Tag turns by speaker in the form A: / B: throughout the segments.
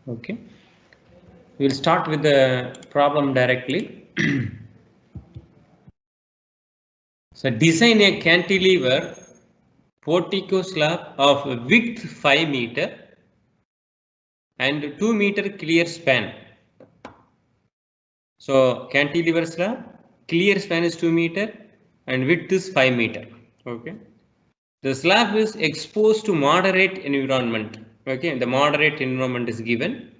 A: Okay, we will start with the problem directly. So design a cantilever portico slab of width 5 meter and 2 meter clear span. So cantilever slab, clear span is 2 meter and width is 5 meter. Okay. The slab is exposed to moderate environment. Okay, the moderate environment is given.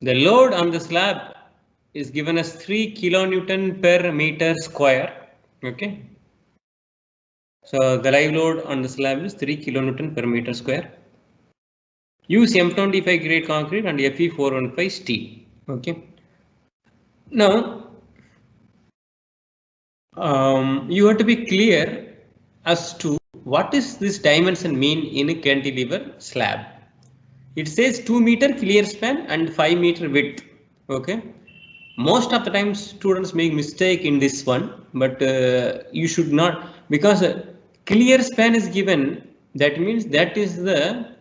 A: The load on the slab is given as 3 kilonewton per meter square. Okay. So the live load on the slab is 3 kilonewton per meter square. Use M25 grade concrete and Fe415 steel. Okay. Now you have to be clear as to what is this dimension mean in a cantilever slab. It says 2 meter clear span and 5 meter width. Okay. Most of the times students make mistake in this one, but you should not, because clear span is given. That means that is the,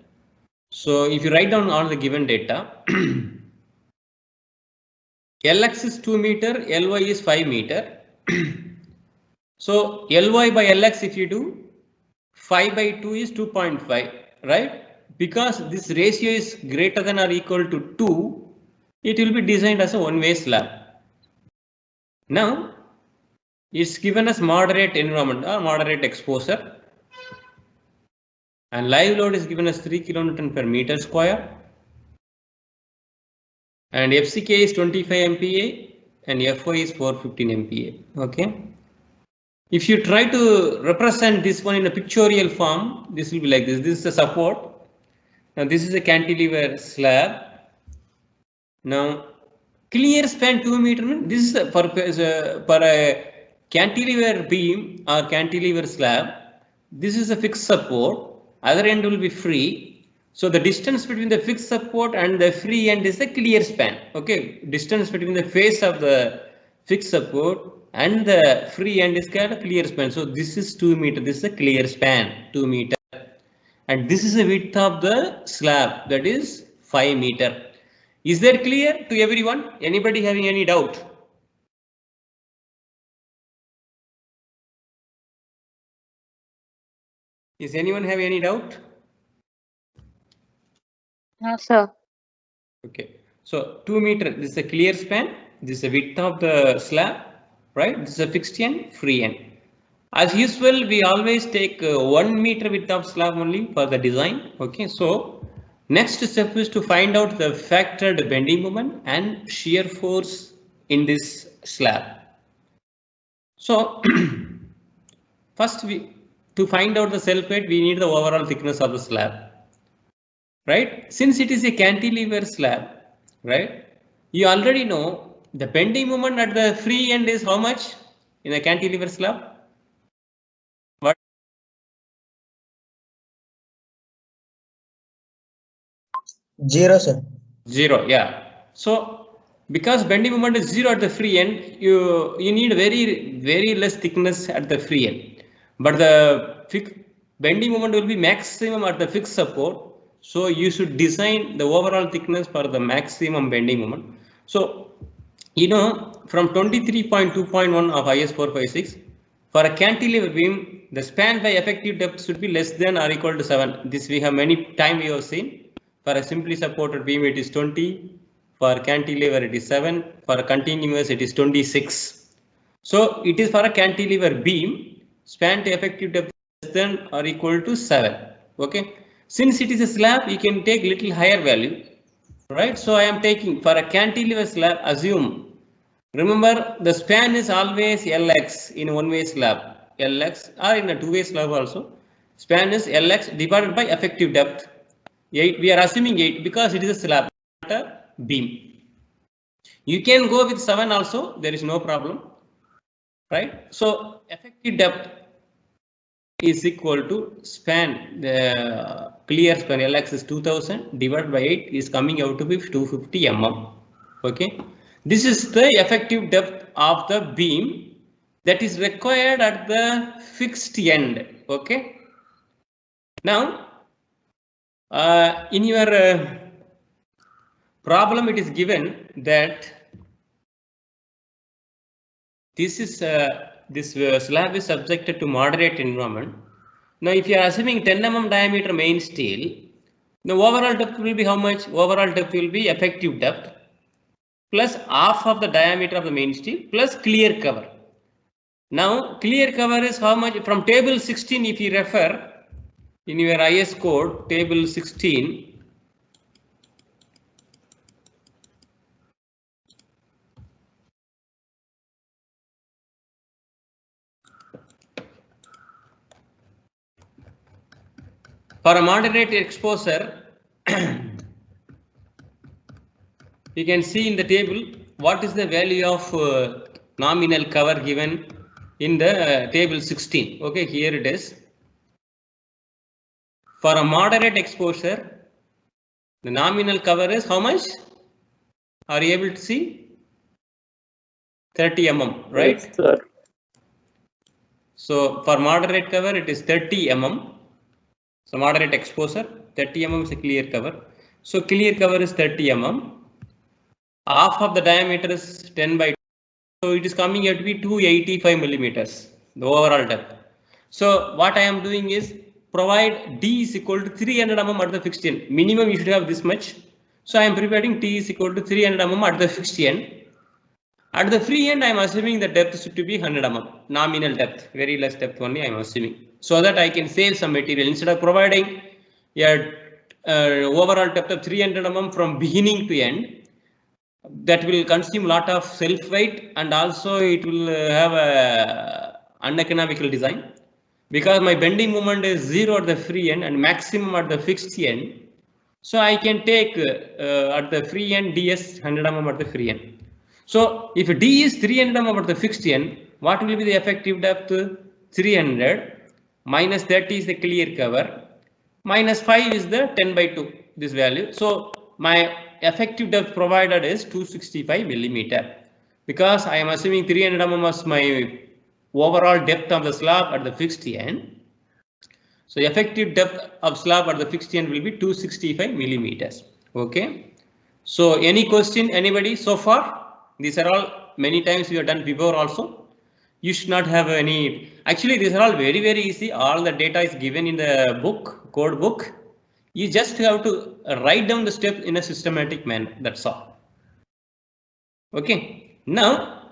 A: so if you write down all the given data, Lx is 2 meter, Ly is 5 meter. So Ly by Lx, if you do 5 by 2 is 2.5, right? Because this ratio is greater than or equal to 2, it will be designed as a one-way slab. Now it's given as moderate environment or moderate exposure, and live load is given as 3 kilonewton per meter square, and FCK is 25 MPa and FY is 415 MPa. Okay. If you try to represent this one in a pictorial form, this will be like this. This is the support. Now this is a cantilever slab. Now clear span 2 meter. This is for a cantilever beam or cantilever slab. This is a fixed support. Other end will be free. So the distance between the fixed support and the free end is the clear span. Okay, distance between the face of the fixed support and the free end is called a clear span. So this is 2 meter. This is a clear span 2 meter, and this is the width of the slab, that is 5 meter. Is that clear to everyone? Anybody having any doubt? Is anyone have any doubt?
B: No, sir.
A: Okay, so 2 meter, this is a clear span, this is the width of the slab, right? This is a fixed end, free end. As usual, we always take 1 meter width of slab only for the design. Okay, so next step is to find out the factored bending moment and shear force in this slab. So first, to find out the self weight, we need the overall thickness of the slab. Right? Since it is a cantilever slab, right? You already know the bending moment at the free end is how much in a cantilever slab? What?
C: 0, sir.
A: 0, yeah. So because bending moment is 0 at the free end, you need very less thickness at the free end. But the bending moment will be maximum at the fixed support. So you should design the overall thickness for the maximum bending moment. So you know, from 23.2.1 of IS 456, for a cantilever beam, the span by effective depth should be less than or equal to 7. This we have many time we have seen. For a simply supported beam, it is 20. For cantilever, it is 7. For a continuous, it is 26. So it is for a cantilever beam, span to effective depth less than or equal to 7. Okay. Since it is a slab, you can take little higher value, right? So I am taking for a cantilever slab, assume, remember the span is always Lx in one-way slab, Lx, or in a two-way slab also. Span is Lx divided by effective depth. 8, we are assuming 8 because it is a slab, not a beam. You can go with 7 also, there is no problem, right? So effective depth is equal to span, the clear span Lx is 2000 divided by 8 is coming out to be 250 mm. Okay, this is the effective depth of the beam that is required at the fixed end. Okay, now in your problem it is given that this is slab is subjected to moderate environment. Now, if you are assuming 10 mm diameter main steel, the overall depth will be how much? Overall depth will be effective depth plus half of the diameter of the main steel plus clear cover. Now, clear cover is how much? From table 16, if you refer in your IS code, table 16. For a moderate exposure, you can see in the table what is the value of nominal cover given in the table 16. Okay, here it is. For a moderate exposure, the nominal cover is how much? Are you able to see? 30 mm, right?
B: Yes, sir.
A: So for moderate cover, it is 30 mm. So moderate exposure, 30 mm is a clear cover. So clear cover is 30 mm. Half of the diameter is 10 by 2. So it is coming out to be 285 millimeters, the overall depth. So what I am doing is provide D is equal to 300 mm at the fixed end. Minimum you should have this much. So I am providing T is equal to 300 mm at the fixed end. At the free end, I am assuming the depth should be 100 mm, nominal depth, very less depth only I am assuming, so that I can save some material. Instead of providing a overall depth of 300 mm from beginning to end, that will consume a lot of self weight and also it will have a uneconomical design. Because my bending moment is 0 at the free end and maximum at the fixed end, so I can take at the free end DS 100 mm at the free end. So if D is 300 mm at the fixed end, what will be the effective depth? 300 minus 30 is the clear cover, minus 5 is the 10 by 2, this value. So my effective depth provided is 265 millimeter. Because I am assuming 300 mm as my overall depth of the slab at the fixed end. So effective depth of slab at the fixed end will be 265 millimeters. Okay. So any question, anybody so far? These are all many times you have done before also. You should not have any. Actually, these are all very, very easy. All the data is given in the book, code book. You just have to write down the steps in a systematic manner. That's all. Okay. Now,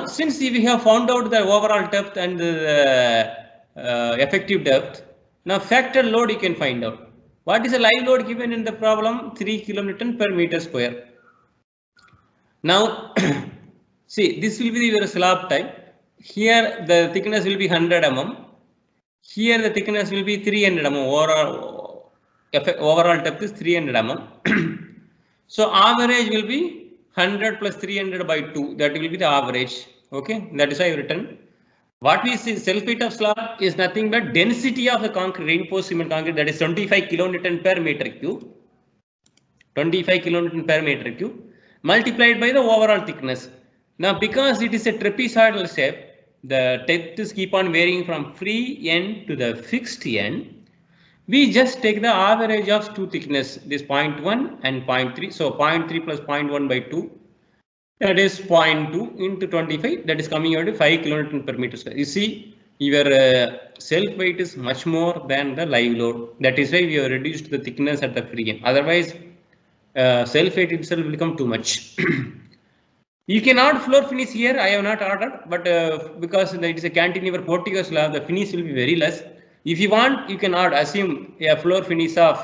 A: since we have found out the overall depth and the effective depth, now factor load you can find out. What is the live load given in the problem? 3 kilonewton per meter square. Now, see, this will be your slab type. Here the thickness will be 100 mm. Here the thickness will be 300 mm. Overall depth is 300 mm. So average will be 100 plus 300 by 2. That will be the average. Okay, that is why I have written. What we see self weight of slab is nothing but density of the concrete, reinforced cement concrete, that is 25 kilonewton per meter cube. 25 kilonewton per meter cube. Multiplied by the overall thickness. Now, because it is a trapezoidal shape, the depths keep on varying from free end to the fixed end. We just take the average of two thickness, this 0.1 and 0.3. So 0.3 plus 0.1 by 2, that is 0.2 into 25, that is coming out to 5 kilonewton per meter square. You see, your self weight is much more than the live load. That is why we have reduced the thickness at the free end. Otherwise, self weight itself will become too much. You can add floor finish here. I have not ordered, but because it is a cantilever portico slab, the finish will be very less. If you want, you can add, assume a floor finish of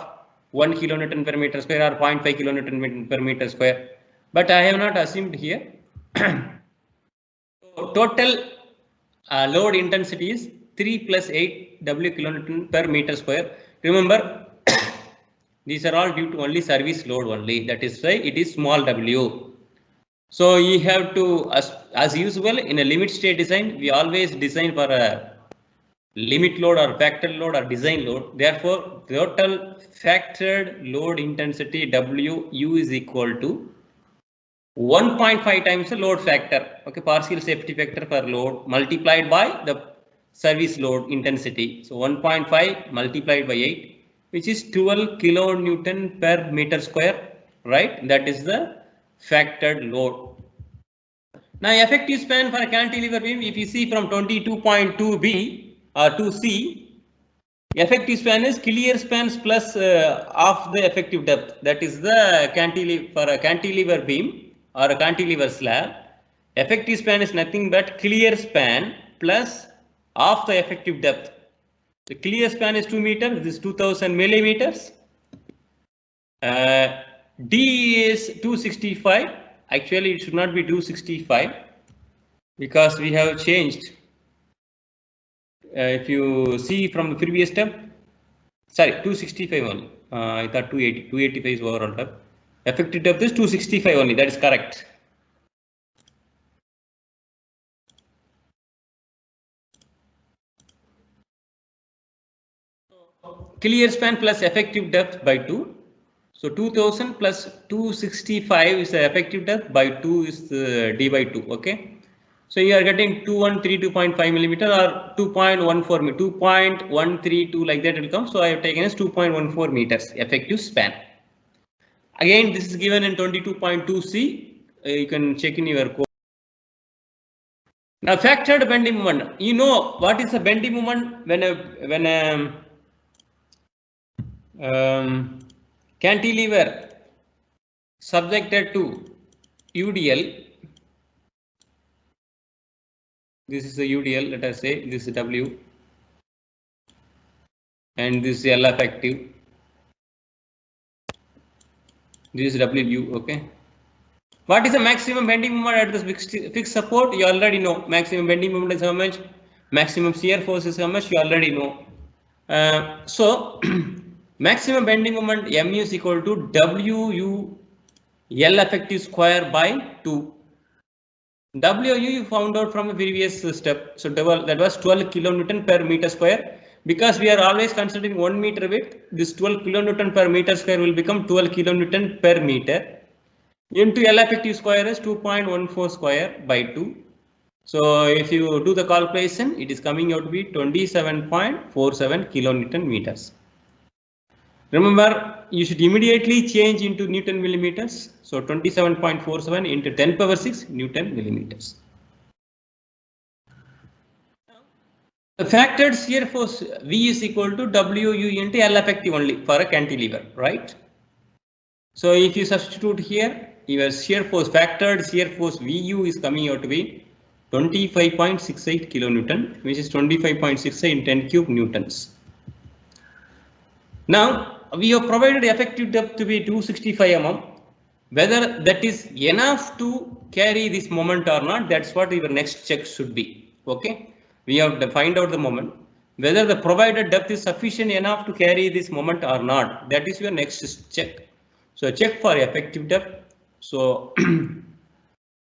A: 1 kilonewton per meter square or 0.5 kilonewton per meter square. But I have not assumed here. So total load intensity is 3 plus 8 W kilonewton per meter square. Remember, these are all due to only service load only. That is why it is small w. So you have to, as usual, in a limit state design, we always design for a limit load or factor load or design load. Therefore, total factored load intensity WU is equal to 1.5 times the load factor. Okay, partial safety factor for load multiplied by the service load intensity. So 1.5 multiplied by 8, which is 12 kilonewton per meter square. right? That is the factored load. Now effective span for a cantilever beam, if you see from 22.2b or 2c, effective span is clear spans plus half the effective depth. That is the cantilever for a cantilever beam or a cantilever slab. Effective span is nothing but clear span plus half the effective depth. The clear span is 2 meters. This is 2000 millimeters. D is 265. Actually, it should not be 265 because we have changed. If you see from the previous step, sorry, 265 only. I thought 280. 285 is overall depth. Effective depth is 265 only. That is correct. Clear span plus effective depth by 2. So 2000 plus 265 is the effective depth by 2 is the d by 2. Okay. So you are getting 2132.5 millimeter or 2.14 2.132 like that will come. So I have taken as 2.14 meters effective span. Again, this is given in 22.2c. You can check in your code. Now factored bending moment. You know what is a bending moment when a cantilever subjected to UDL. This is the UDL, let us say this is W and this is L effective. This is WU, okay. What is the maximum bending moment at this fixed support? You already know. Maximum bending moment is how much? Maximum shear force is how much? You already know. So maximum bending moment mu is equal to WU L effective square by 2. WU you found out from the previous step. So that was 12 kilonewton per meter square. Because we are always considering 1 meter width, this 12 kilonewton per meter square will become 12 kilonewton per meter. Into L effective square is 2.14 square by 2. So if you do the calculation, it is coming out to be 27.47 kilonewton meters. Remember, you should immediately change into Newton millimeters. So 27.47 into 10 power 6 Newton millimeters. The factored shear force V is equal to WU into L effective only for a cantilever, right? So if you substitute here, your shear force, factored shear force VU is coming out to be 25.68 kilonewton, which is 25.68 in 10 cube newtons. Now we have provided effective depth to be 265 mm. Whether that is enough to carry this moment or not, that's what your next check should be. Okay, we have to find out the moment, whether the provided depth is sufficient enough to carry this moment or not. That is your next check. So check for effective depth. So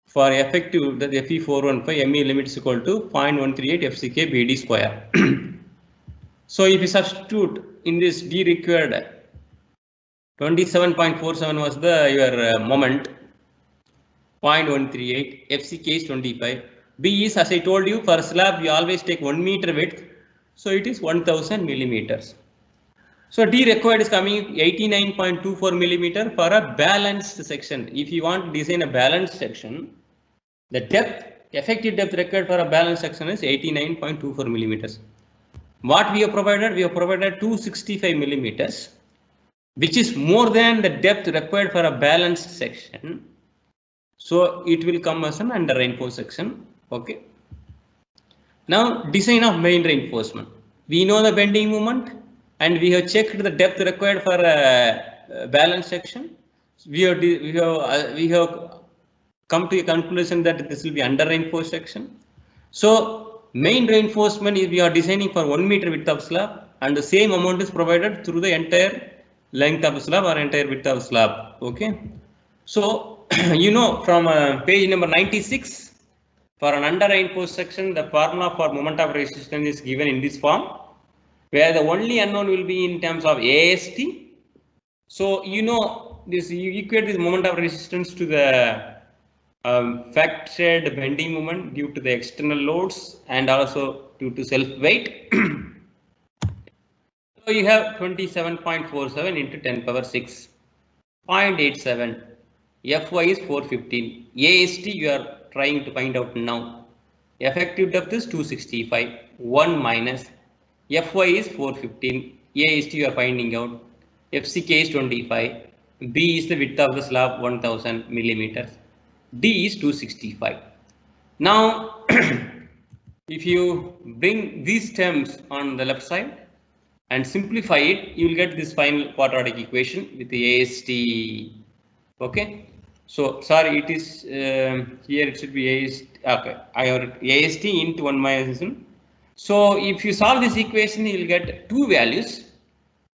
A: for effective, the Fe415 ME limit is equal to 0.138 FCK BD square. So if you substitute in this D required 27.47 was the your moment, 0.138, FCK is 25. B is, as I told you, for slab we always take 1 meter width, so it is 1000 millimeters. So D required is coming 89.24 millimeter for a balanced section. If you want to design a balanced section, the depth, effective depth required for a balanced section is 89.24 millimeters. What we have provided? We have provided 265 millimeters, which is more than the depth required for a balanced section. So it will come as an under reinforced section. Okay. Now design of main reinforcement. We know the bending moment and we have checked the depth required for a balanced section. We have come to a conclusion that this will be under reinforced section. So main reinforcement is we are designing for 1 meter width of slab and the same amount is provided through the entire length of slab or entire width of slab. Okay. So you know from page number 96, for an under reinforced section, the formula for moment of resistance is given in this form, where the only unknown will be in terms of AST. So you know this, you equate this moment of resistance to the factored bending moment due to the external loads and also due to self weight. So you have 27.47 into 10 power 6. 0.87. Fy is 415. AST you are trying to find out now. Effective depth is 265. 1 minus Fy is 415. AST you are finding out. FCK is 25. B is the width of the slab 1000 millimeters. D is 265. Now, if you bring these terms on the left side and simplify it, you will get this final quadratic equation with the AST. Okay. So sorry, it is here. It should be AST. Okay, I have AST into 1 minus 1. So if you solve this equation, you will get two values.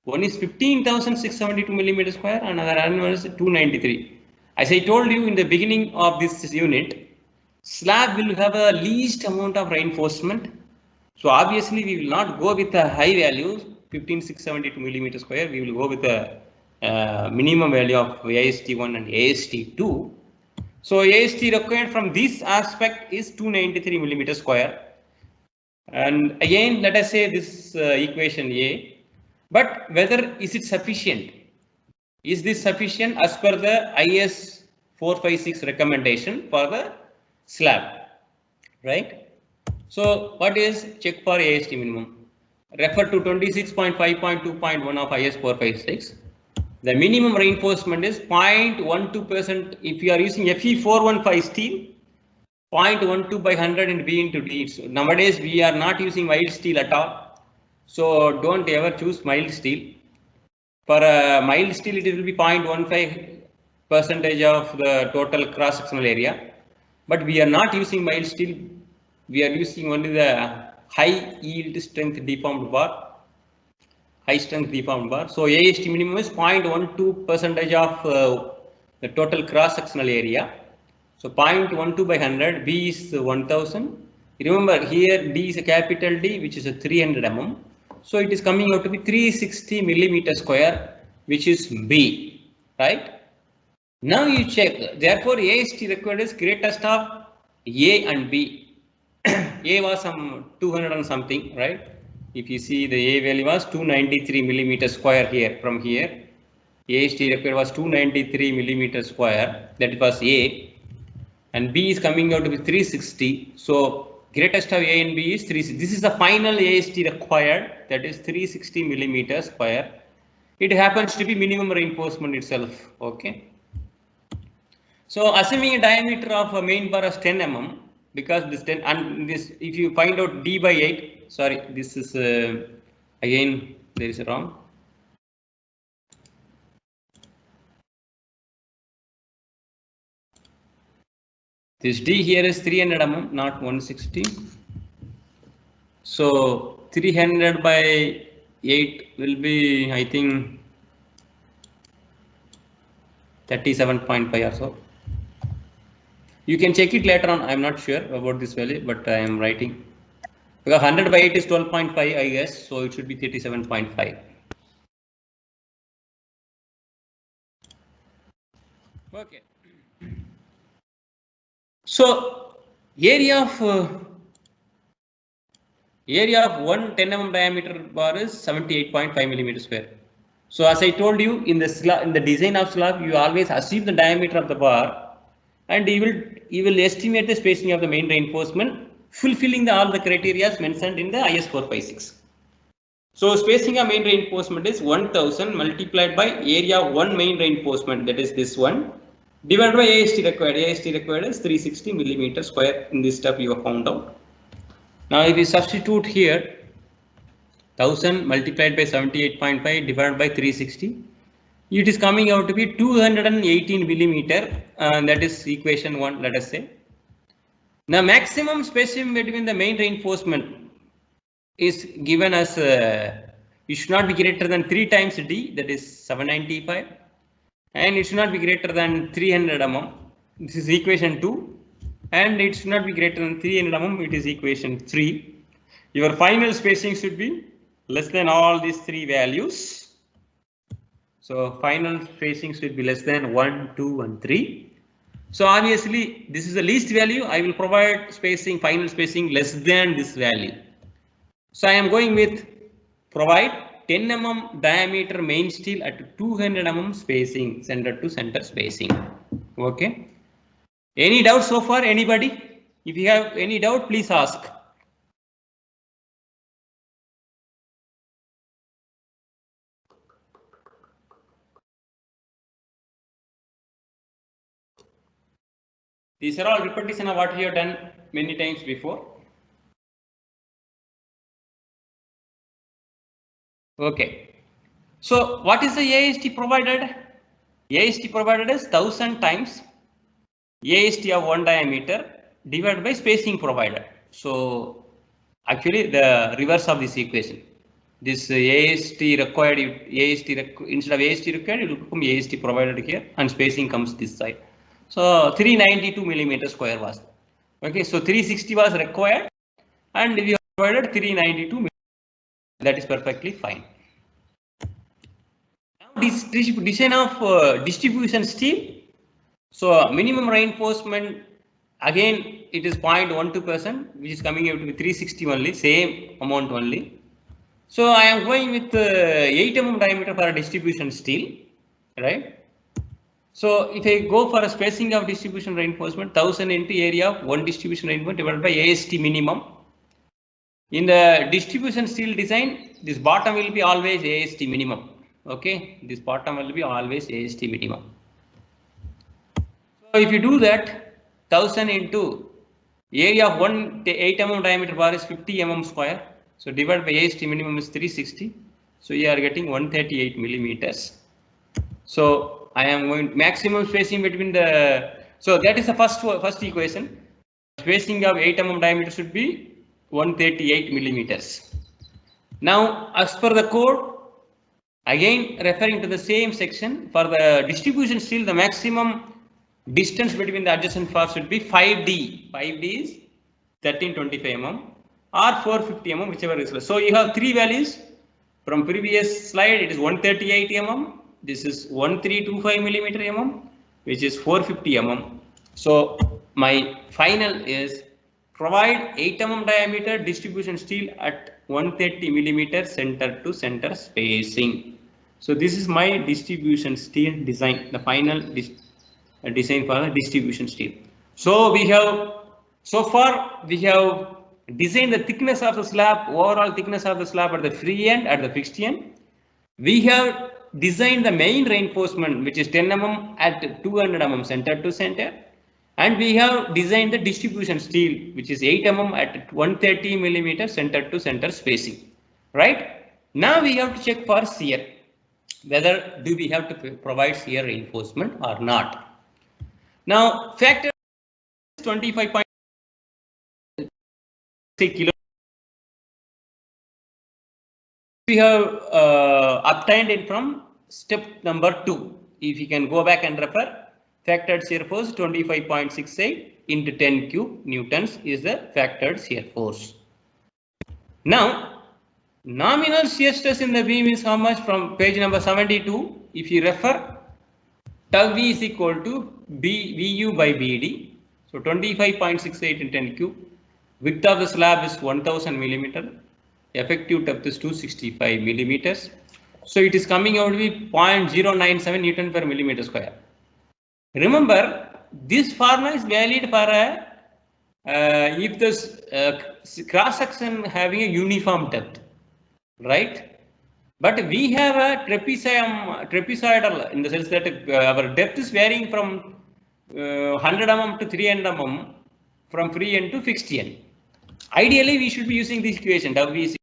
A: One is 15,672 millimeters square, and another one is 293. As I told you in the beginning of this unit, slab will have a least amount of reinforcement. So obviously we will not go with a high value 15,672 millimeters square. We will go with a minimum value of AST1 and AST2. So AST required from this aspect is 293 millimeters square. And again, let us say this equation A. But whether is it sufficient? Is this sufficient as per the IS 456 recommendation for the slab, right? So what is check for AST minimum? Refer to 26.5.2.1 of IS 456. The minimum reinforcement is 0.12%. If you are using Fe415 steel, 0.12 by 100 and B into D. So nowadays we are not using mild steel at all. So don't ever choose mild steel. For mild steel, it will be 0.15% of the total cross-sectional area. But we are not using mild steel. We are using only the high yield strength deformed bar. High strength deformed bar. So AST minimum is 0.12% of the total cross-sectional area. So 0.12 by 100, B is 1000. Remember here D is a capital D, which is a 300 mm. So it is coming out to be 360 millimeter square, which is B, right? Now you check. Therefore, AST required is greatest of A and B. A was some 200 and something, right? If you see the A value was 293 millimeter square here from here. AST required was 293 millimeter square. That was A. And B is coming out to be 360. So greatest of A and B is 360. This is the final AST required, that is 360 millimeters square. It happens to be minimum reinforcement itself. Okay. So assuming a diameter of a main bar as 10 mm, because this 10 and this, if you find out D by 8, sorry, this is again there is a wrong. This D here is 300 mm, not 160. So 300 by 8 will be, I think, 37.5 or so. You can check it later on. I'm not sure about this value, but I am writing. Because 100 by 8 is 12.5, I guess. So it should be 37.5. Okay. So area of one 10 mm diameter bar is 78.5 millimeters square. So as I told you, in the design of slab, you always assume the diameter of the bar, and you will estimate the spacing of the main reinforcement, fulfilling all the criteria mentioned in the IS 456. So spacing of main reinforcement is 1000 multiplied by area 1 main reinforcement, that is this one, divided by AST required. AST required is 360 millimeters square. In this step you have found out. Now if we substitute here 1000 multiplied by 78.5 divided by 360, it is coming out to be 218 millimeter, that is equation 1, let us say. Now maximum spacing between the main reinforcement is given as it should not be greater than 3 times D, that is 795, and it should not be greater than 300 mm. This is equation 2, and it should not be greater than 300 mm. It is equation 3. Your final spacing should be less than all these 3 values. So final spacing should be less than 1, 2, and 3. So obviously this is the least value. I will provide spacing, final spacing less than this value. So I am going with provide 10 mm diameter main steel at 200 mm spacing, center to center spacing. Okay. Any doubt so far? Anybody? If you have any doubt, please ask. These are all repetition of what we have done many times before. Okay. So what is the AST provided? AST provided is 1000 times AST of one diameter divided by spacing provided. So actually the reverse of this equation. This AST required, instead of AST required, it will become AST provided here and spacing comes this side. So 392 millimeter square was. Okay, so 360 was required and we provided 392 millimeter. That is perfectly fine. Now this design of distribution steel. So minimum reinforcement, again it is 0.12%, which is coming out to be 360 only, same amount only. So I am going with 8 mm diameter for a distribution steel, right? So if I go for a spacing of distribution reinforcement, 1000 into area of one distribution reinforcement divided by AST minimum. In the distribution steel design, this bottom will be always AST minimum. Okay, this bottom will be always AST minimum. So if you do that, 1000 into area of one 8 mm diameter bar is 50 mm square. So divided by AST minimum is 360. So you are getting 138 millimeters. So I am going maximum spacing between the. So that is the first equation. Spacing of 8 mm diameter should be 138 millimeters. Now as per the code, again referring to the same section, for the distribution steel, the maximum distance between the adjacent parts should be 5D. 5D is 1325 mm or 450 mm, whichever is less. So you have three values. From previous slide, it is 138 mm. This is 1325 millimeter mm, which is 450 mm. So my final is provide 8 mm diameter distribution steel at 130 millimeter center to center spacing. So this is my distribution steel design, the final design for the distribution steel. So we have, so far we have designed the thickness of the slab, overall thickness of the slab at the free end, at the fixed end. We have designed the main reinforcement, which is 10 mm at 200 mm center to center. And we have designed the distribution steel, which is 8 mm at 130 millimeter center to center spacing. Right? Now we have to check for shear, whether do we have to provide shear reinforcement or not. Now factor is 25.6 kilo. We have obtained it from step number 2. If you can go back and refer, factored shear force 25.68 into 10 cube newtons is the factored shear force. Now nominal shear stress in the beam is how much? From page number 72. If you refer, tau V is equal to VU by BD. So 25.68 in 10 cube. Width of the slab is 1000 millimeter. Effective depth is 265 millimeters. So it is coming out to be 0.097 Newton per millimeter square. Remember, this formula is valid for if the cross section having a uniform depth, right? But we have a trapezoidal in the sense that our depth is varying from 100 mm to 300 mm, from free end to fixed end. Ideally, we should be using this equation W is.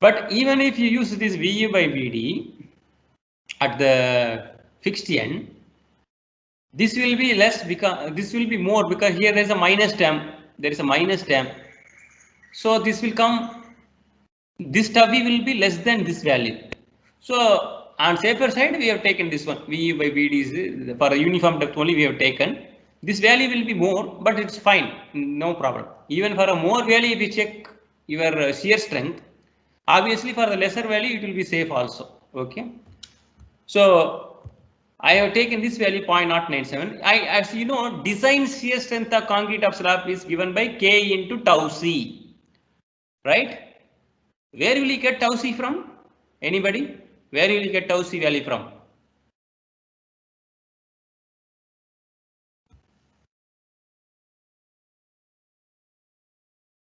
A: But even if you use this VU by VD at the fixed end, this will be less because this will be more because here there is a minus term. There is a minus term. So this will come. This tau V will be less than this value. So on safer side, we have taken this one. VU by VD is for a uniform depth only we have taken. This value will be more, but it's fine. No problem. Even for a more value, if you check your shear strength. Obviously, for the lesser value, it will be safe also. Okay. So I have taken this value 0.097. As you know, design shear strength of concrete of slab is given by K into tau C. right? Where will you get tau c from? Anybody? Where will you get tau c value from?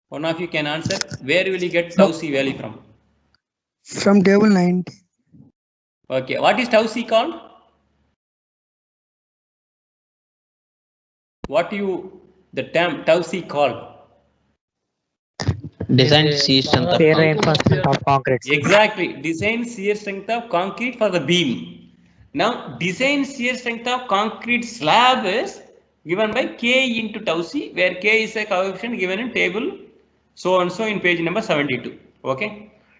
A: One of you can answer. Where will you get tau c value from?
B: From table 90.
A: Okay, what is tau c called? What the term tau c called?
D: Design shear strength of
E: reinforcement of concrete.
A: Exactly, design shear strength of concrete for the beam. Now, design shear strength of concrete slab is given by K into tau c, where K is a coefficient given in table so and so in page number 72. Okay.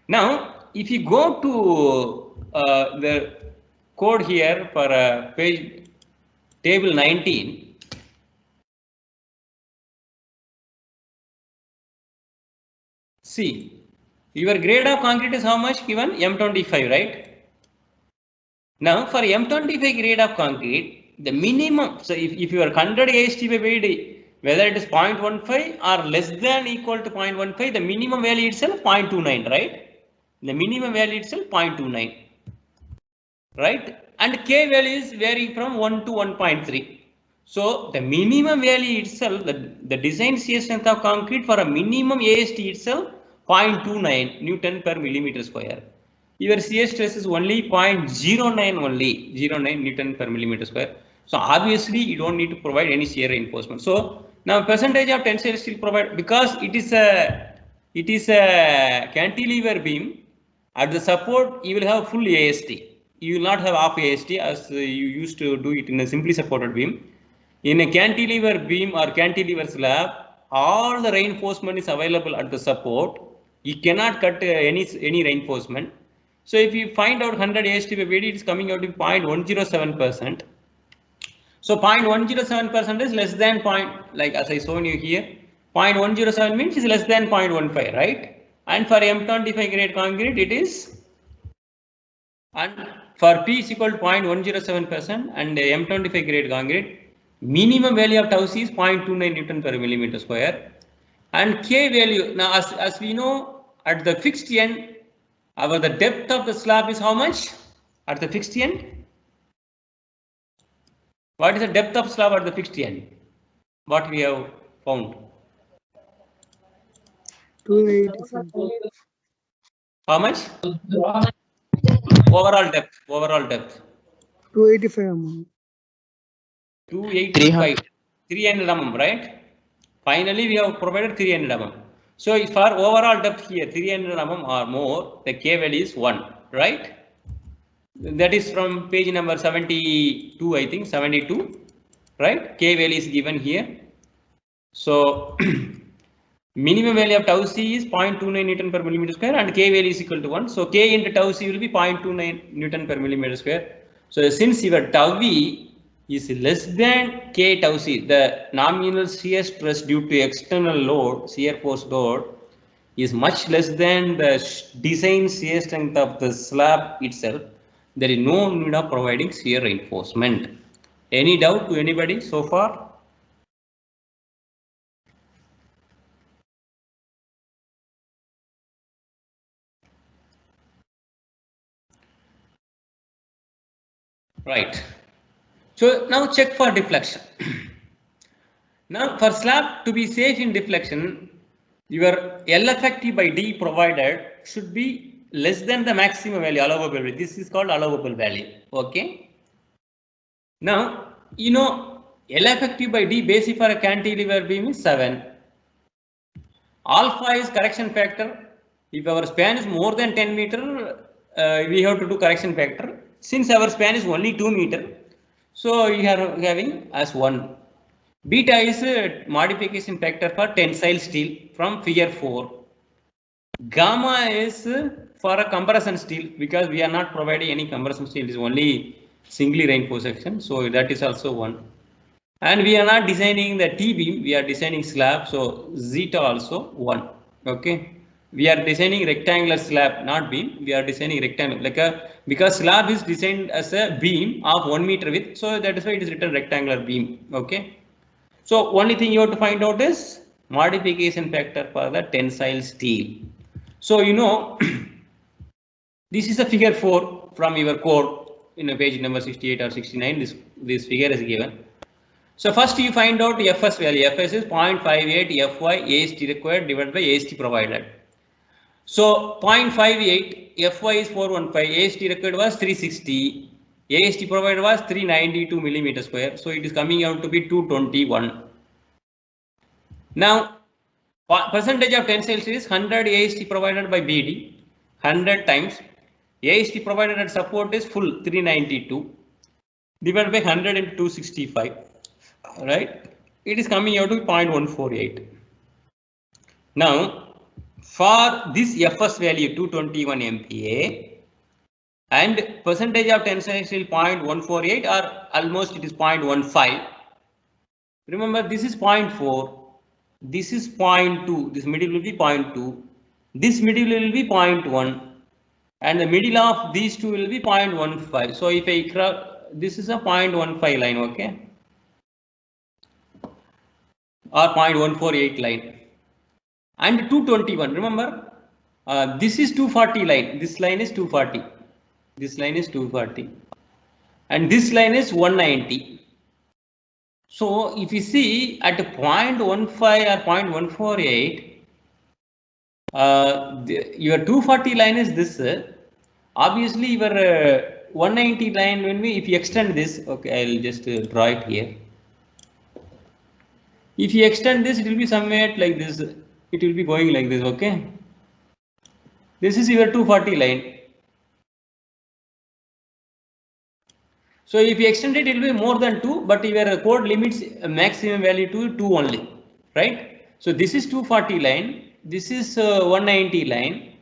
A: Now, if you go to the code here for page table 19. See, your grade of concrete is how much given? M25, right? Now, for M25 grade of concrete, the minimum, so if you are 100 AST by BD, whether it is 0.15 or less than equal to 0.15, the minimum value itself 0.29, right? The minimum value itself 0.29, right? And K value is varying from 1 to 1.3. So, the minimum value itself, the design shear strength of concrete for a minimum AST itself 0.29 Newton per millimeter square. Your shear stress is only 0.09 only, 0.09 Newton per millimeter square. So obviously you don't need to provide any shear reinforcement. So now percentage of tensile steel provide, because it is a cantilever beam. At the support you will have full AST. You will not have half AST as you used to do it in a simply supported beam. In a cantilever beam or cantilever slab, all the reinforcement is available at the support. You cannot cut any reinforcement. So if you find out 100 AST by BD, it is coming out to 0.107%. So 0.107% is less than like as I shown you here, 0.107 means is less than 0.15, right? And for M25 grade concrete, it is, and for P is equal to 0.107% and M25 grade concrete, minimum value of tau c is 0.29 Newton per millimeter square. And K value, now as we know, at the fixed end, the depth of the slab is how much at the fixed end? What is the depth of slab at the fixed end? What we have found?
B: 285.
A: How much? Overall depth.
B: 285 mm.
A: 285. 300 mm, right? Finally, we have provided 300 mm. So for overall depth here, 300 mm or more, the K value is 1, right? That is from page number 72, I think, 72, right? K value is given here. So minimum value of tau c is 0.29 Newton per millimeter square and K value is equal to 1. So K into tau c will be 0.29 Newton per millimeter square. So since your tau v is less than K tau c, the nominal shear stress due to external load, shear force load, is much less than the design shear strength of the slab itself. There is no need of providing shear reinforcement. Any doubt to anybody so far? Right. So now check for deflection. Now for slab to be safe in deflection, your L effective by D provided should be less than the maximum value, allowable value. This is called allowable value. Okay. Now, you know, L effective by D basic for a cantilever beam is 7. Alpha is correction factor. If our span is more than 10 meter, we have to do correction factor. Since our span is only 2 meter, so we are having as 1. Beta is a modification factor for tensile steel from figure 4. Gamma is for a compression steel, because we are not providing any compression steel, it is only singly reinforced section, so that is also 1. And we are not designing the T-beam, we are designing slab, so zeta also 1. Okay. We are designing rectangular slab, not beam. We are designing rectangle, because slab is designed as a beam of 1 meter width, so that is why it is written rectangular beam. Okay. So only thing you have to find out is modification factor for the tensile steel. So you know, this is a figure 4 from your code in a page number 68 or 69. This figure is given. So first you find out Fs value. Fs is 0.58 Fy AST required divided by AST provided. So 0.58 Fy is 415, AST required was 360, AST provided was 392 millimeter square. So it is coming out to be 221. Now percentage of tensile stress 100 AST provided by BD, 100 times AST provided at support is full 392 divided by 100 into 265. Right, it is coming out to 0.148. Now for this Fs value 221 MPa and percentage of tensile steel 0.148 or almost it is 0.15. Remember this is 0.4, this is 0.2, this middle will be 0.2, this middle will be 0.1 and the middle of these two will be 0.15. So if I this is a 0.15 line, okay, or 0.148 line, and 221. Remember, this is 240 line. This line is 240. This line is 240, and this line is 190. So if you see at 0.15 or 0.148, your 240 line is this. Obviously, your 190 line when if you extend this, okay, I'll just draw it here. If you extend this, it will be somewhere like this. It will be going like this, okay? This is your 240 line. So if you extend it, it will be more than 2, but your code limits maximum value to 2 only, right? So this is 240 line. This is 190 line.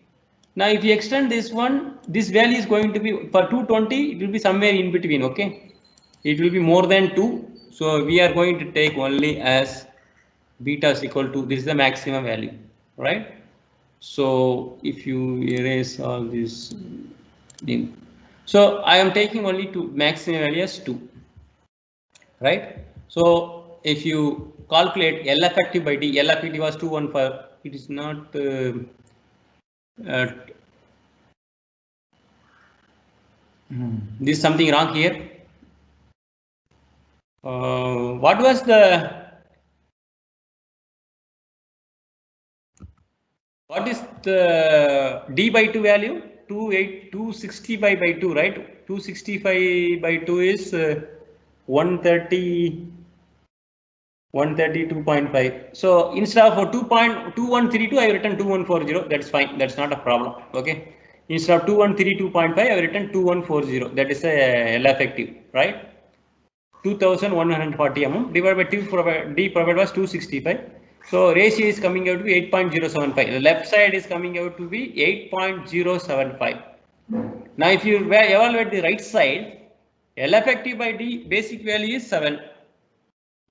A: Now if you extend this one, this value is going to be for 220. It will be somewhere in between, okay? It will be more than 2. So we are going to take only as beta is equal to, this is the maximum value, right? So if you erase all this, so I am taking only maximum value as 2, right? So if you calculate L effective by D, L effective was 215. It is not this is something wrong here. What was the What is the D by 2 value? 265 by 2, right? 265 by 2 is 132.5. So instead of 2.2132, I have written 2140. That's fine. That's not a problem. Okay. Instead of 2132.5, I have written 2140. That is a L effective, right? 2140 mm divided by 2 D provided was 265. So ratio is coming out to be 8.075. The left side is coming out to be 8.075. Now if you evaluate the right side, L effective by D basic value is 7.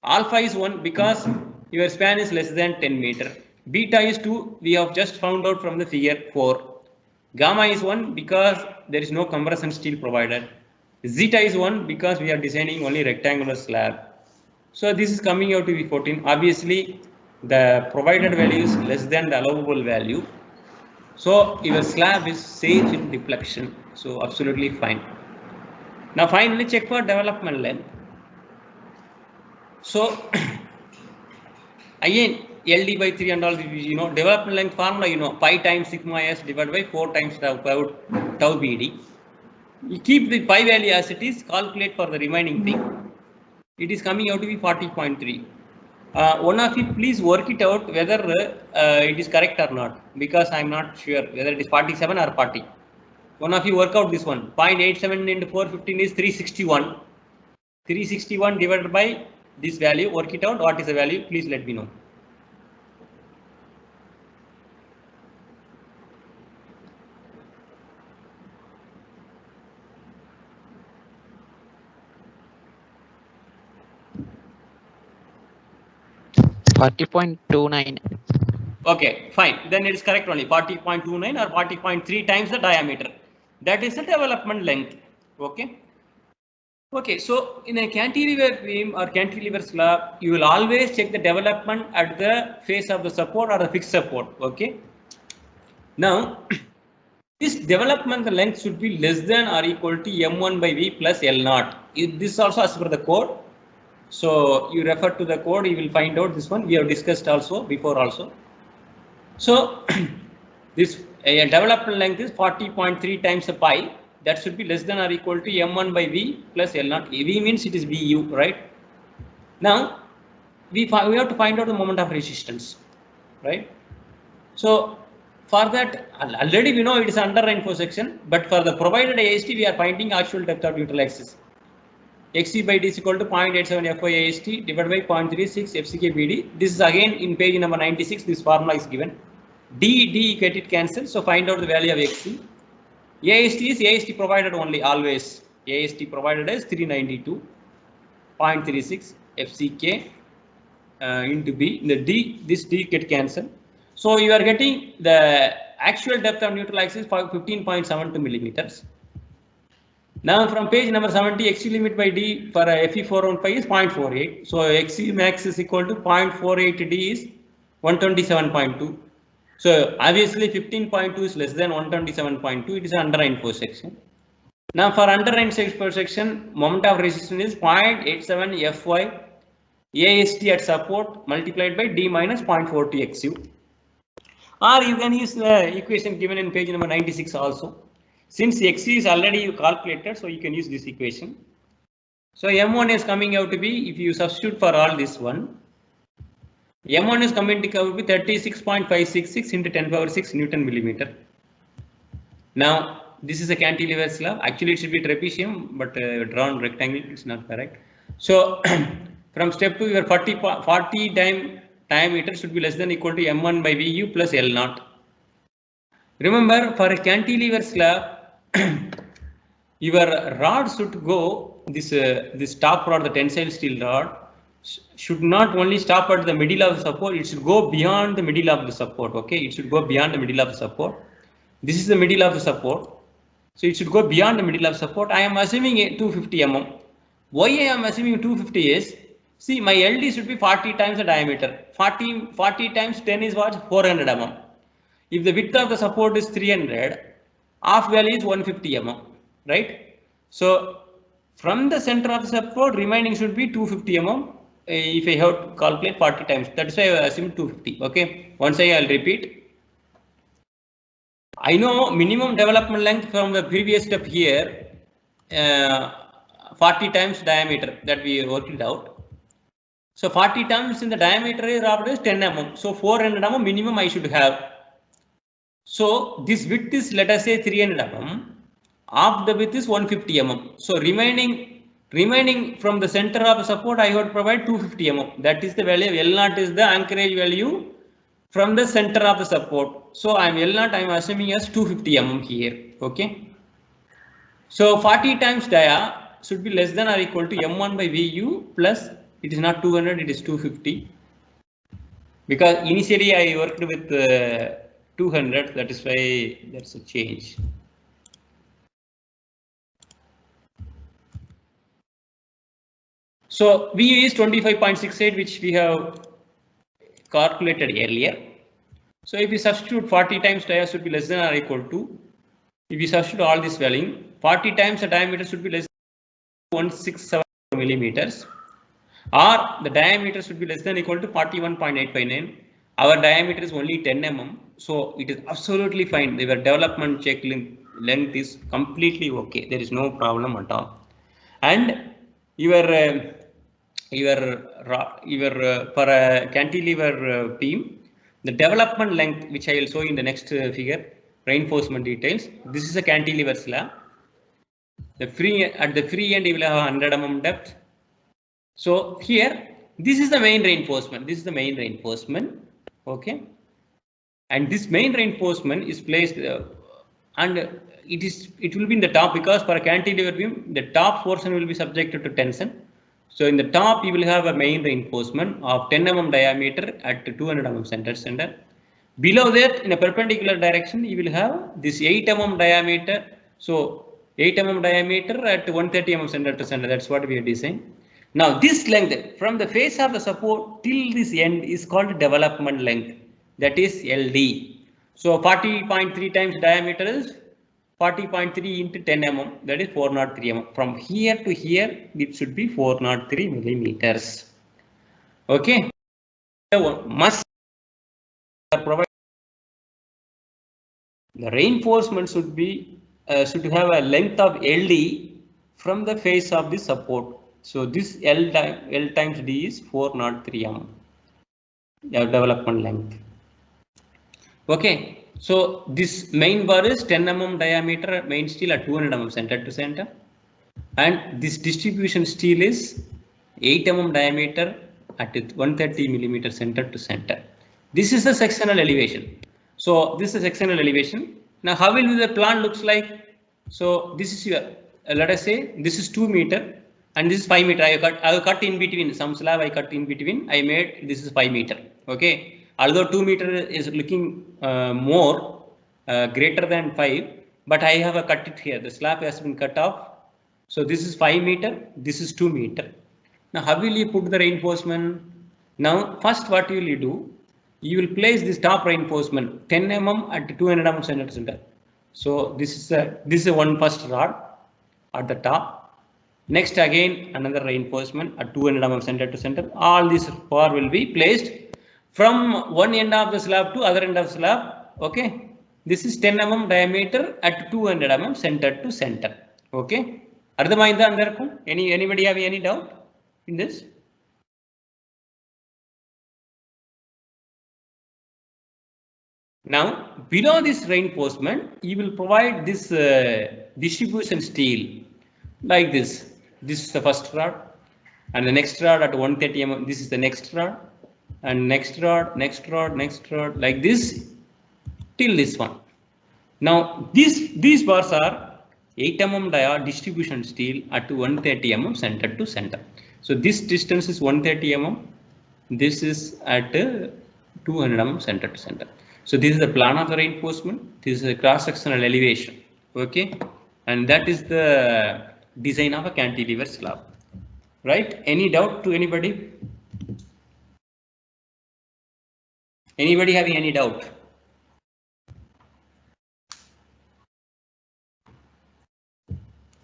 A: Alpha is 1 because your span is less than 10 meter. Beta is 2. We have just found out from the figure 4. Gamma is 1 because there is no compression steel provided. Zeta is 1 because we are designing only rectangular slab. So this is coming out to be 14. Obviously, the provided value is less than the allowable value. So your slab is safe in deflection. So absolutely fine. Now finally check for development length. So again LD by 3 and all, you know, development length formula, you know, pi times sigma s divided by 4 times tau BD. You keep the pi value as it is, calculate for the remaining thing. It is coming out to be 40.3. One of you please work it out whether it is correct or not, because I am not sure whether it is 47 or 40. One of you work out this one. 0.87 into 415 is 361. 361 divided by this value, work it out. What is the value? Please let me know.
D: $40.29.
A: Okay, fine. Then it is correct only 40.29 or 40.3 times the diameter. That is the development length. Okay. Okay, so in a cantilever beam or cantilever slab, you will always check the development at the face of the support or the fixed support. Okay. Now, this development length should be less than or equal to m1 by v plus l0. This also as per the code. So you refer to the code, you will find out this one. We have discussed also before also. So this development length is 40.3 times a pi. That should be less than or equal to m1 by v plus l0. V means it is vu, right? Now we have to find out the moment of resistance, right? So for that, already we know it is under reinforced section, but for the provided AST, we are finding actual depth of neutral axis. XC by D is equal to 0.87 FY AST divided by 0.36 FCK BD. This is again in page number 96. This formula is given. D get it cancelled. So find out the value of XC. AST is AST provided only always. AST provided is 392.36 FCK into B. The D, this D get cancelled. So you are getting the actual depth of neutral axis 15.72 millimeters. Now from page number 70, XC limit by D for FE415 is 0.48. So XC max is equal to 0.48 D is 127.2. So obviously 15.2 is less than 127.2. It is under reinforced section. Now for under reinforced section, moment of resistance is 0.87 Fy AST at support multiplied by D minus 0.40 XU. Or you can use the equation given in page number 96 also. Since XC is already calculated, so you can use this equation. So M1 is coming out to be, if you substitute for all this one, M1 is coming to be 36.566 into 10 power 6 Newton millimeter. Now this is a cantilever slab. Actually it should be trapezium, but drawn rectangle, it's not correct. So from step 2, your 40 diameter should be less than or equal to m1 by vu plus l0. Remember, for a cantilever slab, your rod should go, this top rod, the tensile steel rod, should not only stop at the middle of the support, it should go beyond the middle of the support. Okay, it should go beyond the middle of the support. This is the middle of the support. So it should go beyond the middle of support. I am assuming a 250 mm. Why I am assuming 250 is, see, my LD should be 40 times the diameter. 40 times 10 is what? 400 mm. If the width of the support is 300, half value is 150 mm, right? So from the center of the support, remaining should be 250 mm. If I have to calculate 40 times, that's why I assume 250. Okay, once I'll repeat. I know minimum development length from the previous step here, 40 times diameter that we worked it out. So 40 times in the diameter is 10 mm. So 400 mm minimum I should have. So this width is, let us say, 300 mm. Half the width is 150 mm. So remaining from the center of the support, I would provide 250 mm. That is the value. L0 is the anchorage value from the center of the support. So I am L0, I am assuming as 250 mm here. Okay. So 40 times dia should be less than or equal to m1 by vu plus, it is not 200, it is 250. Because initially I worked with 200, that is why that's a change. So VU is 25.68, which we have calculated earlier. So if we substitute 40 times dia should be less than or equal to, if we substitute all this value, 40 times the diameter should be less than 167 millimeters, or the diameter should be less than or equal to 41.859. Our diameter is only 10 mm, so it is absolutely fine. Their development check length is completely okay. There is no problem at all. And your for a cantilever beam, the development length, which I will show in the next figure, reinforcement details. This is a cantilever slab. At the free end, you will have 100 mm depth. So here, this is the main reinforcement. This is the main reinforcement. Okay. And this main reinforcement is placed and it will be in the top, because for a cantilever beam, the top portion will be subjected to tension. So in the top, you will have a main reinforcement of 10 mm diameter at 200 mm center. Below that, in a perpendicular direction, you will have this 8 mm diameter. So 8 mm diameter at 130 mm center to center. That's what we have designed. Now this length from the face of the support till this end is called development length. That is LD. So 40.3 times diameter is 40.3 into 10 mm. That is 403 mm. From here to here, it should be 403 millimeters. Okay. Must provide the reinforcement should be should have a length of LD from the face of the support. So this L times D is 403 mm. Development length. Okay. So this main bar is 10 mm diameter main steel at 200 mm center to center, and this distribution steel is 8 mm diameter at 130 millimeter center to center. This is the sectional elevation. So this is sectional elevation. Now how will the plan looks like? So this is your let us say this is 2 meter and this is 5 meter. I have cut in between some slab. I cut in between. I made this is 5 meter. Okay. Although 2 meter is looking more greater than 5, but I have a cut it here. The slab has been cut off. So this is 5 meter. This is 2 meter. Now how will you put the reinforcement? Now first what will you do? You will place this top reinforcement 10 mm at 200 mm center to center. So this is one first rod at the top. Next again another reinforcement at 200 mm center to center. All these bar will be placed from one end of the slab to other end of the slab. Okay. This is 10 mm diameter at 200 mm center to center. Okay. Anybody have any doubt in this? Now below this reinforcement, you will provide this distribution steel like this. This is the first rod, and the next rod at 130 mm. This is the next rod, and next rod, like this till this one. Now these bars are 8 mm distribution steel at 130 mm center to center. So this distance is 130 mm. This is at 200 mm center to center. So this is the plan of the reinforcement. This is a cross-sectional elevation. Okay, and that is the design of a cantilever slab. Right? Any doubt to anybody? Anybody having any doubt?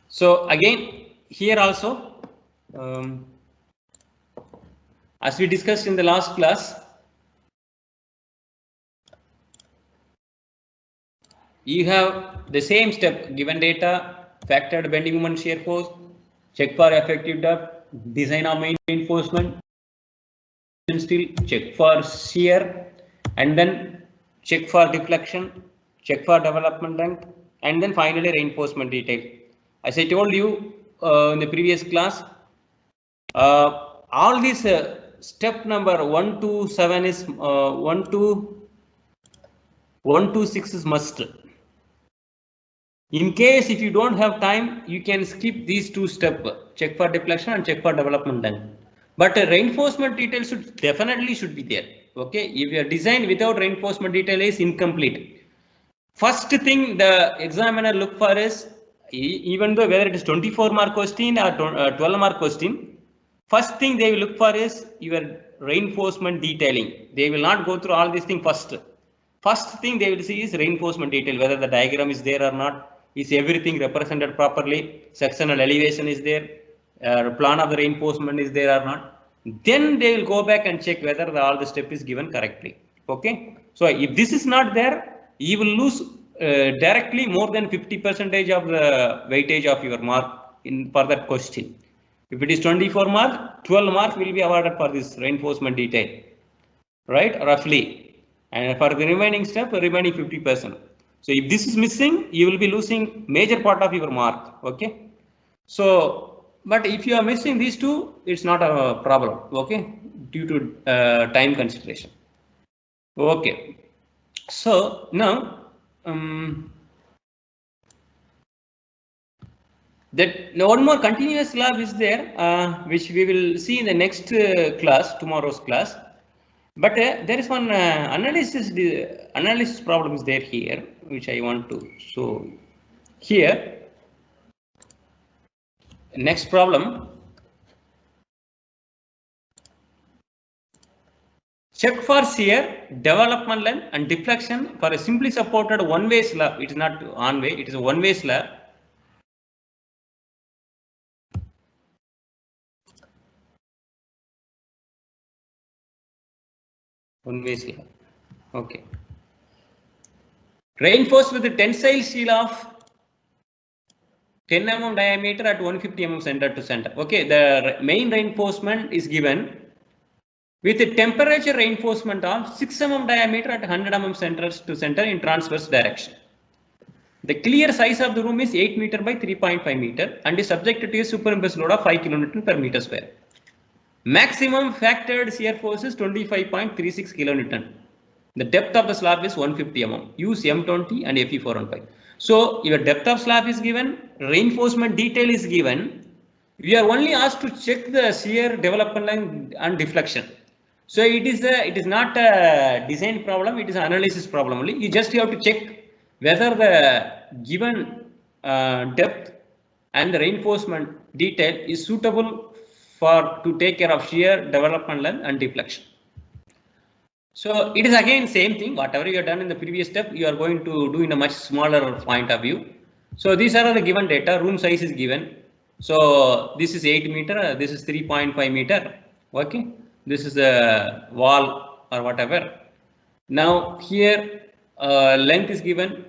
A: So again, here also, as we discussed in the last class, you have the same step: given data, factored bending moment shear force, check for effective depth, design of main reinforcement, steel, check for shear, and then check for deflection, check for development length, and then finally reinforcement detail. As I told you in the previous class, all these step number 1 to 7 is 1 to 6 is must. In case if you don't have time, you can skip these two steps: check for deflection and check for development length. But reinforcement detail should definitely be there. Okay, if your design without reinforcement detail is incomplete. First thing the examiner look for is, even though whether it is 24 mark question or 12 mark question, first thing they will look for is your reinforcement detailing. They will not go through all these things first. First thing they will see is reinforcement detail, whether the diagram is there or not. Is everything represented properly? Sectional elevation is there? Plan of the reinforcement is there or not? Then they will go back and check whether all the step is given correctly. Okay. So if this is not there, you will lose directly more than 50% of the weightage of your mark for that question. If it is 24 mark, 12 marks will be awarded for this reinforcement detail, right? Roughly, and for the remaining step, remaining 50%. So if this is missing, you will be losing major part of your mark. Okay. So, but if you are missing these two, it's not a problem. Okay, due to time consideration. Okay. So now that one more continuous slab is there, which we will see in the next class, tomorrow's class. But there is one analysis problem is there here, which I want to show here. Next problem. Check for shear, development length and deflection for a simply supported one-way slab. It is not on-way, it is a one-way slab. One-way slab. Okay. Reinforced with a tensile steel of 10 mm diameter at 150 mm center to center. Okay, the main reinforcement is given with a temperature reinforcement of 6 mm diameter at 100 mm center to center in transverse direction. The clear size of the room is 8 meter by 3.5 meter and is subjected to a superimposed load of 5 kN per meter square. Maximum factored shear force is 25.36 kN. The depth of the slab is 150 mm. Use M20 and Fe415. So your depth of slab is given, reinforcement detail is given. We are only asked to check the shear, development line and deflection. So it is not a design problem, it is an analysis problem only. You just have to check whether the given depth and the reinforcement detail is suitable to take care of shear, development length and deflection. So it is again same thing, whatever you have done in the previous step, you are going to do in a much smaller point of view. So these are the given data, room size is given. So this is 8 meter, this is 3.5 meter, okay. This is a wall or whatever. Now here length is given,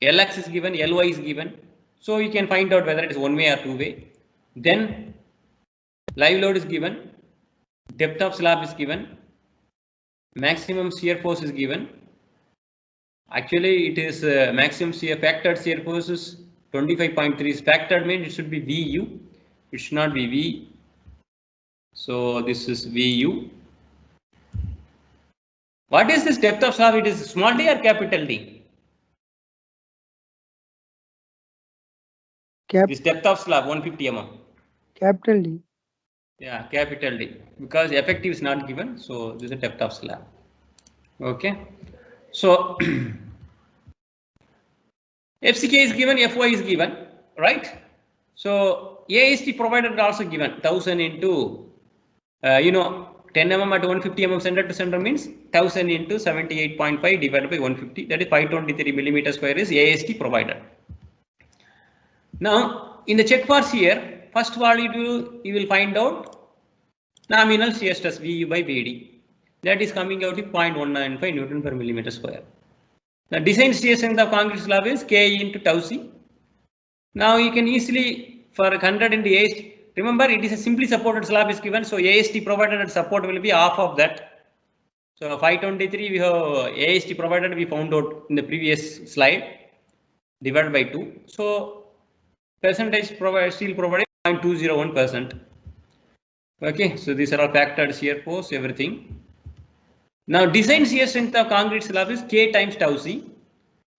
A: Lx is given, Ly is given. So you can find out whether it is one way or two way. Then live load is given, depth of slab is given, maximum shear force is given. Actually it is maximum shear factored shear force is 25.3. Factored means it should be Vu, it should not be V. So this is Vu. What is this depth of slab? It is small d or capital D? This depth of slab 150 mm.
B: Capital D.
A: Yeah, capital D, because effective is not given. So this is the depth of slab. Okay. So FCK is given, Fy is given, right? So AST provided also given 1000 into 10 mm at 150 mm center to center means 1000 into 78.5 divided by 150, that is 523 millimeter square is AST provided. Now in the check for shear, first of all you will find out nominal shear stress Vu by Vd, that is coming out with 0.195 Newton per millimeter square. The design shear strength of concrete slab is K into tau c. Now you can easily for 100 into AST, remember it is a simply supported slab is given, so AST provided at support will be half of that. So 523 we have AST provided, we found out in the previous slide, divided by 2. So percentage steel provided 0.201%. Okay, so these are all factored shear force, everything. Now design shear strength of concrete slab is K times tau c.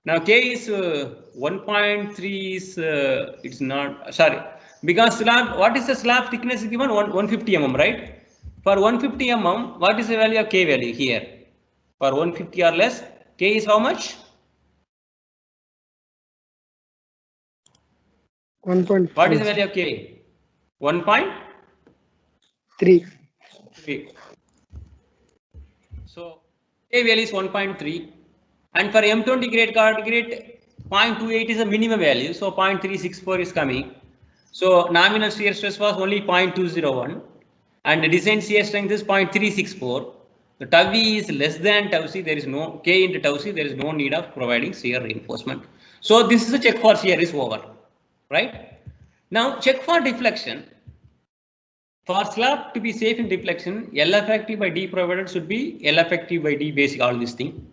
A: Now K is 1.3 is it's not, sorry, because slab, what is the slab thickness is given 150 mm, right? For 150 mm, what is the value of K value here? For 150 or less, K is how much?
B: 1.5.
A: What is the value of K?
B: 3.
A: So K value is 1.3, and for M20 grade grade 0.28 is a minimum value, so 0.364 is coming. So nominal shear stress was only 0.201 and the design shear strength is 0.364. The tau V is less than tau c, there is no K into tau c, there is no need of providing shear reinforcement. So this is a check for shear is over, right? Now check for deflection. For slab to be safe in deflection, L effective by D provided should be L effective by D basic, all this thing.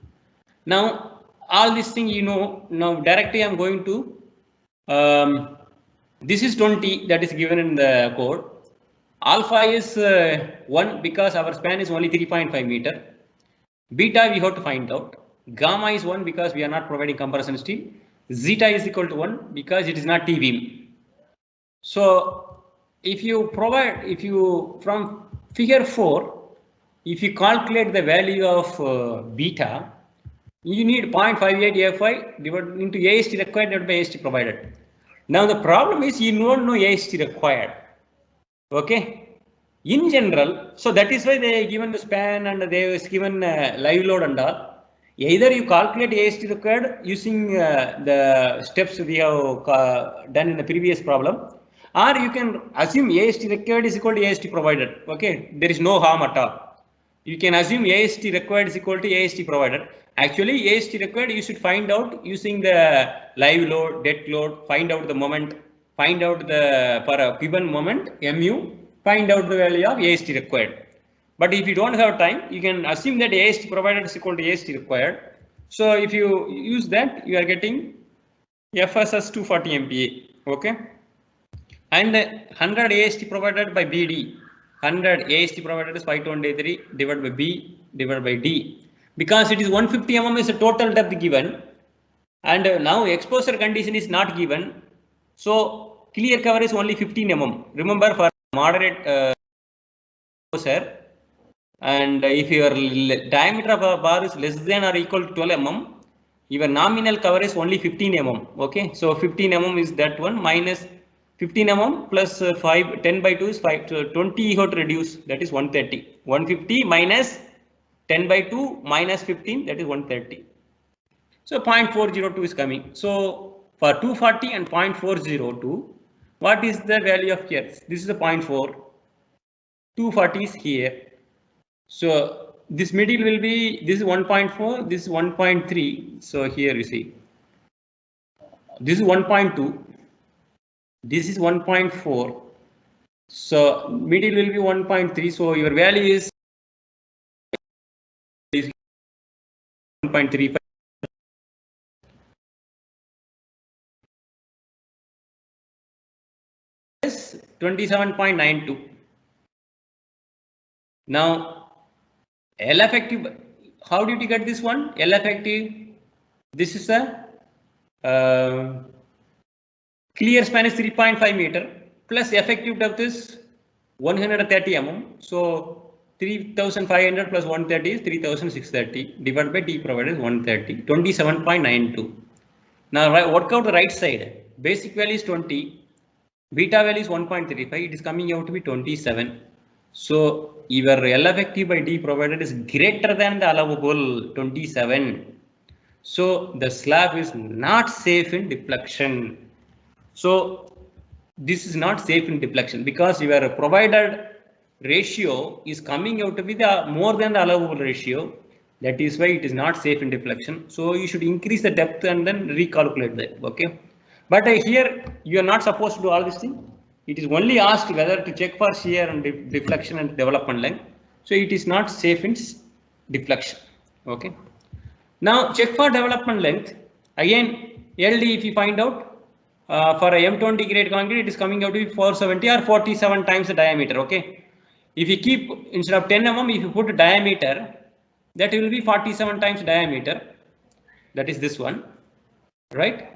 A: Now all this thing now directly I am going to this is 20 that is given in the code. Alpha is 1 because our span is only 3.5 meter. Beta we have to find out. Gamma is 1 because we are not providing compression steel. Zeta is equal to 1 because it is not T-beam. So if you from figure 4, if you calculate the value of beta, you need 0.58 Fi divided into AST required divided by AST provided. Now the problem is you don't know AST required. Okay. In general, so that is why they given the span and they was given live load and all. Either you calculate AST required using the steps we have done in the previous problem, or you can assume AST required is equal to AST provided. Okay, there is no harm at all. You can assume AST required is equal to AST provided. Actually, AST required you should find out using the live load, dead load, find out the moment, find out the for a given moment mu, find out the value of AST required. But if you don't have time, you can assume that AST provided is equal to AST required. So if you use that, you are getting FSS 240 MPa. Okay. And 100 AST provided by BD. 100 AST provided is 523 divided by B divided by D. Because it is 150 mm is a total depth given. And now exposure condition is not given. So clear cover is only 15 mm. Remember, for moderate exposure, and if your diameter of a bar is less than or equal to 12 mm, your nominal cover is only 15 mm. Okay, so 15 mm is that one, minus 15 mm plus 10 by 2 is 5, so 20 you have to reduce, that is 130. 150 minus 10 by 2 minus 15, that is 130. So 0.402 is coming. So for 240 and 0.402, what is the value of here? This is the 0.4. 240 is here. So this middle will be, this is 1.4, this is 1.3. So here you see, this is 1.2, this is 1.4. So middle will be 1.3. So your value is 1.35. Is 27.92. Now L effective, how did you get this one? L effective, this is a clear span is 3.5 meter plus effective depth is 130 mm. So 3500 plus 130 is 3630 divided by D provided is 130, 27.92. Now work out the right side. Basic value is 20, beta value is 1.35. It is coming out to be 27. So your L effective by D provided is greater than the allowable 27. So the slab is not safe in deflection. So this is not safe in deflection because your provided ratio is coming out to be the more than the allowable ratio. That is why it is not safe in deflection. So you should increase the depth and then recalculate that. Okay. But here you are not supposed to do all this thing. It is only asked whether to check for shear and deflection and development length. So it is not safe in deflection. Okay. Now check for development length. Again, LD if you find out for a M20 grade concrete, it is coming out to be 470 or 47 times the diameter. Okay. If you keep instead of 10 mm, if you put a diameter, that will be 47 times diameter. That is this one, right?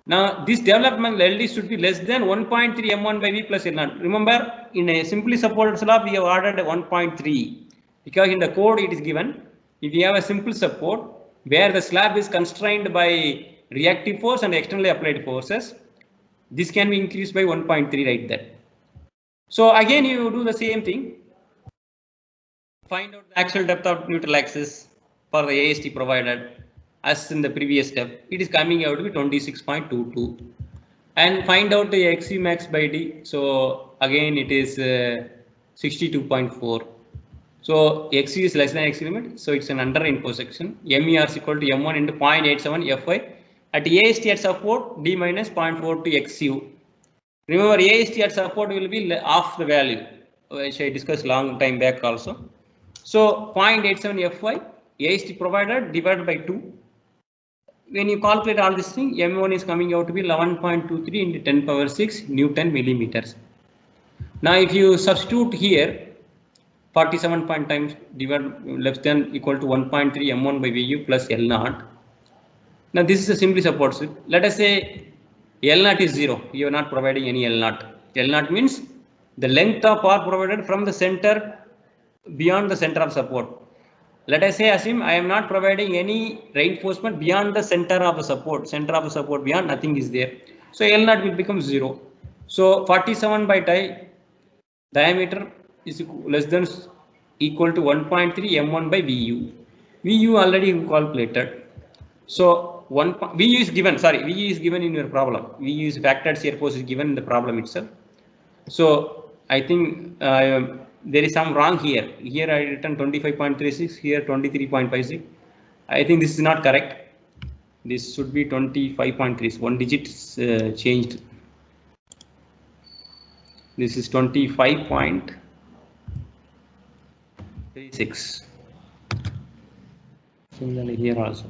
A: Now this development LD should be less than 1.3 M1 by V plus L0. Remember, in a simply supported slab we have ordered 1.3 because in the code it is given. If you have a simple support where the slab is constrained by reactive force and externally applied forces, this can be increased by 1.3 right there. So again you do the same thing. Find out the actual depth of neutral axis for the AST provided. As in the previous step, it is coming out to be 26.22, and find out the XU max by D. So again it is 62.4. So XU is less than X limit, so it's an under intersection. MER is equal to M1 into 0.87 Fy. At AST at support, D minus 0.4 to XU. Remember, AST at support will be half the value, which I discussed long time back also. So 0.87 Fy, AST provided divided by 2. When you calculate all this thing, M1 is coming out to be 11.23 into 10 power 6 Newton millimeters. Now if you substitute here 47 point times divided less than equal to 1.3 M1 by Vu plus L0. Now this is a simply support slip. Let us say L0 is 0. You are not providing any L0. L0 means the length of bar provided from the center beyond the center of support. Let us say assume I am not providing any reinforcement beyond the center of the support. Center of the support beyond nothing is there. So L0 will become 0. So 47 by diameter is less than equal to 1.3 M1 by VU. VU already calculated. So VU is given. Sorry, VU is given in your problem. VU is factored shear force is given in the problem itself. So I think there is some wrong here. Here I written 25.36. Here 23.56. I think this is not correct. This should be 25.3. One digit changed. This is 25.36. Similarly here also.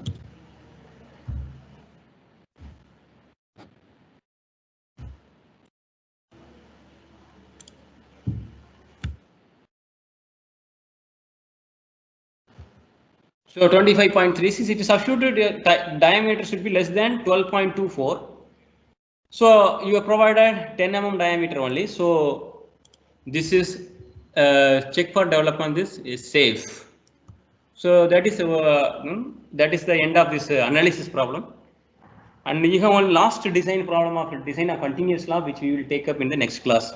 A: So 25.36, if you substitute diameter should be less than 12.24. So you have provided 10 mm diameter only. So this is check for development. This is safe. So that is the end of this analysis problem. And you have one last design problem of design of continuous law, which we will take up in the next class.